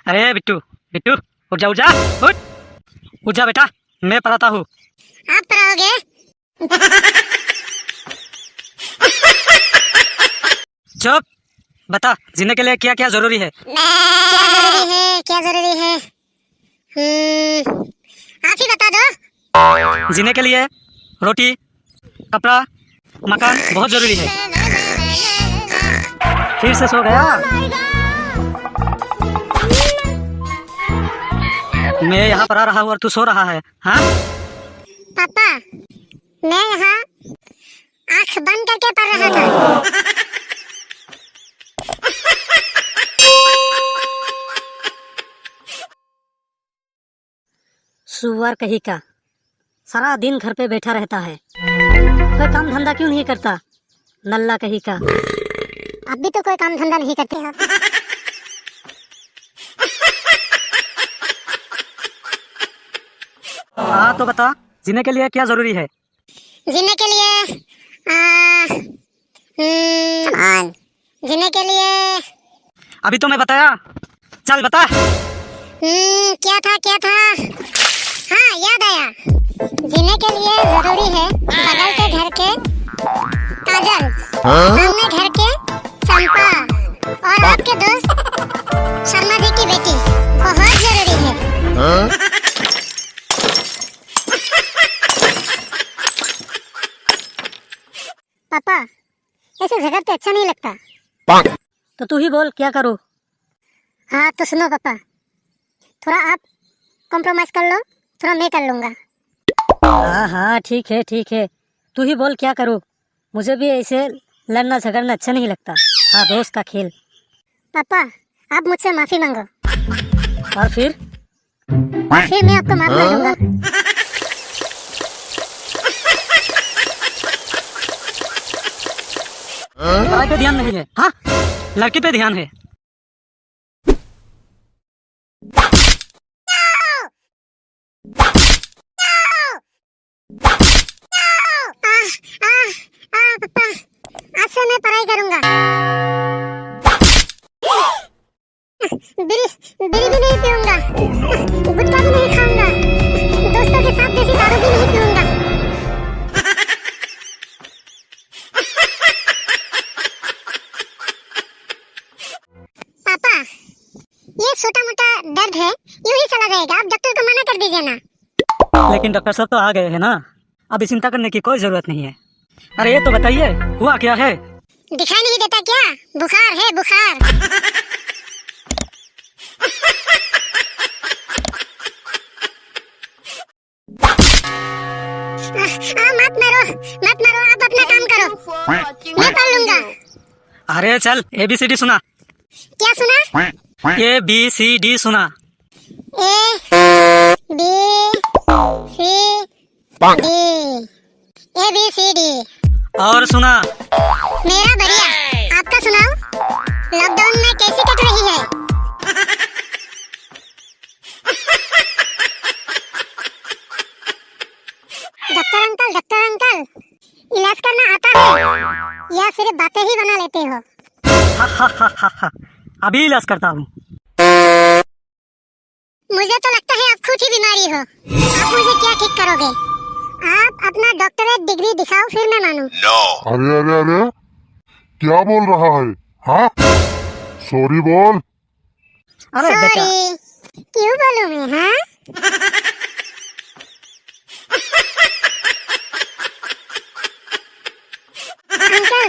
अरे बिट्टू, बिट्टू उठ जा, उठ जा, उठ उठ जा बेटा, मैं पढ़ाता हूँ। आप पढ़ाओगे? चुप, बता जीने के लिए क्या क्या जरूरी है? क्या जरूरी है? आप ही बता दो। जीने के लिए रोटी, कपड़ा, मकान बहुत जरूरी है। फिर से सो गया? मैं यहाँ पढ़ा रहा हूँ और तू सो रहा है, हाँ? पापा, मैं यहाँ आँख बंद करके पढ़ रहा था। सुअर कहीं का सारा दिन घर पे बैठा रहता है, कोई काम धंधा क्यों नहीं करता? नल्ला कहीं का। आप भी तो कोई काम धंधा नहीं करते हो। हाँ तो बता जीने के लिए क्या जरूरी है? जीने के लिए जीने के लिए अभी तो मैं बताया, चल बता। क्या था? हाँ, याद आया। जीने के लिए जरूरी है बगल के घर के काजल, सामने घर के चंपा और आपके दोस्त शर्मा जी की बेटी बहुत जरूरी है। पापा, ऐसे जगह पे अच्छा नहीं लगता। तो तू ही बोल क्या करूँ? हाँ तो सुनो पापा, थोड़ा आप कॉम्प्रोमाइज कर लो, थोड़ा मैं कर लूंगा। हाँ हाँ ठीक है, तू ही बोल क्या करूँ? मुझे भी ऐसे लड़ना झगड़ना अच्छा नहीं लगता। हाँ, दोस्त का खेल। पापा, आप मुझसे माफी मांगो, और फिर मैं आपको माफ कर दूंगा। पढ़ाई पे ध्यान नहीं है, हाँ? लड़की पे ध्यान है। पापा, आज से मैं पढ़ाई करूंगा। बीड़ी भी नहीं पीऊंगा, गुटखा भी नहीं खाऊंगा, दोस्तों के साथ देसी दारू भी नहीं पीऊंगा। पापा, ये छोटा मोटा दर्द है, यूं ही चला जाएगा। आप डॉक्टर को मना कर दीजिए ना। लेकिन डॉक्टर साहब तो आ गए हैं ना, अभी चिंता करने की कोई जरूरत नहीं है। अरे ये तो बताइए हुआ क्या है? दिखाई नहीं देता क्या? बुखार है, बुखार। मत मारो, आप अपना काम करो, मैं पढ़ लूंगा। अरे चल ABCD सुना। क्या सुना? ABCD सुना। ABCD और सुना। मेरा बढ़िया, आपका सुनाओ। लॉकडाउन में कैसी कट रही है? डॉक्टर अंकल, इलाज करना आता है या सिर्फ बातें ही बना लेते हो? हा, अभी इलाज करता हूँ। मुझे तो लगता है आप खुद ही बीमारी हो। आप मुझे क्या ठीक करोगे? आप अपना डॉक्टरेट डिग्री दिखाओ, फिर मैं मानूं। अरे क्या बोल रहा है? हाँ, सॉरी बोल। अरे बेटा, सॉरी क्यों बोलूं मैं? हाँ, अंकल,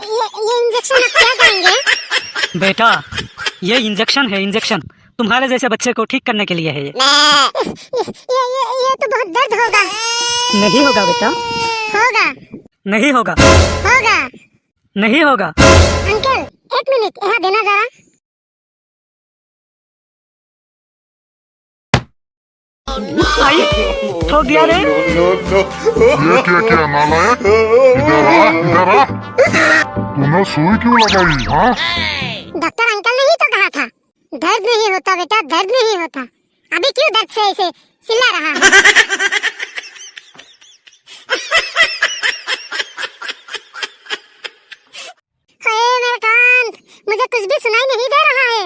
ये इंजेक्शन आप क्या करेंगे? बेटा ये इंजेक्शन है, इंजेक्शन तुम्हारे जैसे बच्चे को ठीक करने के लिए है। ये तो बहुत दर्द होगा। नहीं होगा बेटा, होगा। नहीं होगा, होगा। नहीं होगा। अंकल, एक मिनट यहाँ देना जरा। आई ठोक दिया रे। ये क्या नालायक, इधर आ। तूने सुई क्यों लगाई? हाँ, डॉक्टर अंकल ने ही तो कहा था दर्द नहीं होता बेटा, दर्द नहीं होता। अभी क्यों दर्द से ऐसे चिल्ला रहा है? हाय मेरा कान, मुझे कुछ भी सुनाई नहीं दे रहा है।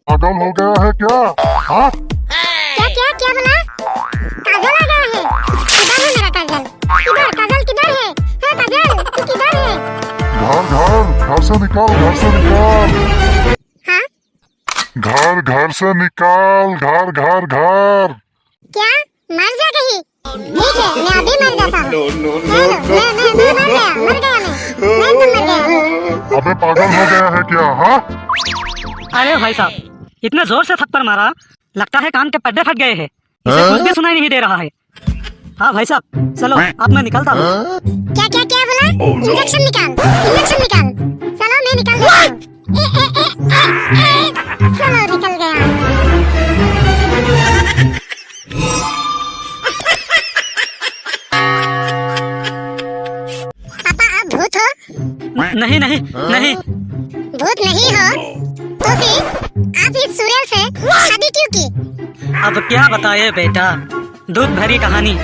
पागल हो गया है क्या? हाँ क्या क्या क्या बोला? काजल आ गया है। किधर है मेरा काजल? किधर काजल किधर है? हाँ काजल तू किधर है? घर से निकाल, घर से निकाल, हाँ घर से निकाल, घर। क्या मर जा कहीं? ठीक है मैं अभी मर जाता हूँ। मैं मर गया मैं एकदम मर गया। अबे पागल हो गया है क्या? हाँ अरे भाई साहब, इतने जोर से थप्पड़ मारा, लगता है कान के पड्डे फट गए हैं। इसे कुछ भी सुनाई नहीं दे रहा है। हाँ भाई साहब, चलो अब मैं निकलता हूँ। क्या क्या क्या बोला? इंजेक्शन निकाल, इंजेक्शन निकाल। चलो मैं निकाल देता हूँ। चलो निकल गया। पापा आप भूत हो? नहीं नहीं नहीं, भूत नहीं हो तो फिर आप इस सूर्य से शादी क्यों की? अब क्या बताए बेटा, दुख भरी कहानी।